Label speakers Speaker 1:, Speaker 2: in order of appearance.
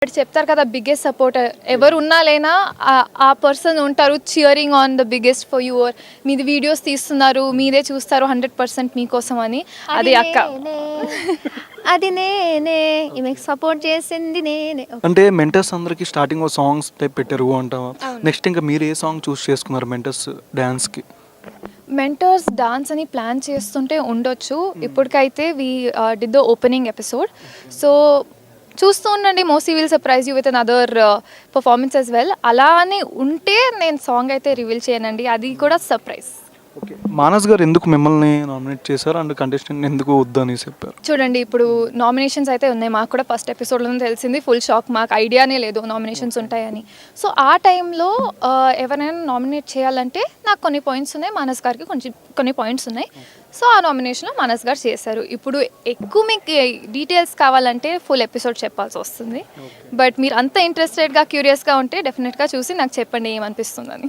Speaker 1: But చెప్తారు కదా biggest supporter ఎవరు ఉన్నా లేనా ఆ పర్సన్ ఉంటారు cheering on the biggest for your మీది వీడియోస్ తీస్తున్నారు మీదే చూస్తారు 100% మీకోసం అని అది అక్క
Speaker 2: అది నేనే ఈమెకు సపోర్ట్ చేసింది నేనే.
Speaker 3: అంటే మెంటర్స్ అందరికి స్టార్టింగ్ సాంగ్స్ టైప్ పెట్టారు అంటావా? నెక్స్ట్ ఇంకా మీరు ఏ సాంగ్ చూస్ చేసుకున్నారు మెంటర్స్ డాన్స్కి?
Speaker 1: మెంటర్స్ డాన్స్ అని ప్లాన్ చేస్తుంటే ఉండొచ్చు. ఇప్పటికైతే we did the opening episode. So చూస్తూ ఉండండి, mostly will surprise you with an other performance as well. అలా అని ఉంటే నేను సాంగ్ అయితే రివీల్ చేయనండి, అది కూడా సర్ప్రైజ్.
Speaker 3: ఓకే, మానస్ గారు ఎందుకు మిమ్మల్ని నామినేట్ చేశారు అండ్ కంటెస్టెంట్ ఎందుకు వద్దని చెప్పారు?
Speaker 1: చూడండి, ఇప్పుడు నామినేషన్స్ అయితే ఉన్నాయి. మాకు కూడా ఫస్ట్ ఎపిసోడ్లో తెలిసింది, ఫుల్ షాక్. మాకు ఐడియానే లేదు నామినేషన్స్ ఉంటాయని. సో ఆ టైంలో ఎవరైనా నామినేట్ చేయాలంటే నాకు కొన్ని పాయింట్స్ ఉన్నాయి, మానస్ గారికి కొన్ని పాయింట్స్ ఉన్నాయి. సో ఆ నామినేషన్లో మానస్ గారు చేశారు. ఇప్పుడు ఎక్కువ మీకు డీటెయిల్స్ కావాలంటే ఫుల్ ఎపిసోడ్ చెప్పాల్సి వస్తుంది. బట్ మీరు అంత ఇంట్రెస్టెడ్గా క్యూరియస్గా ఉంటే డెఫినెట్గా చూసి నాకు చెప్పండి ఏమనిపిస్తుందని.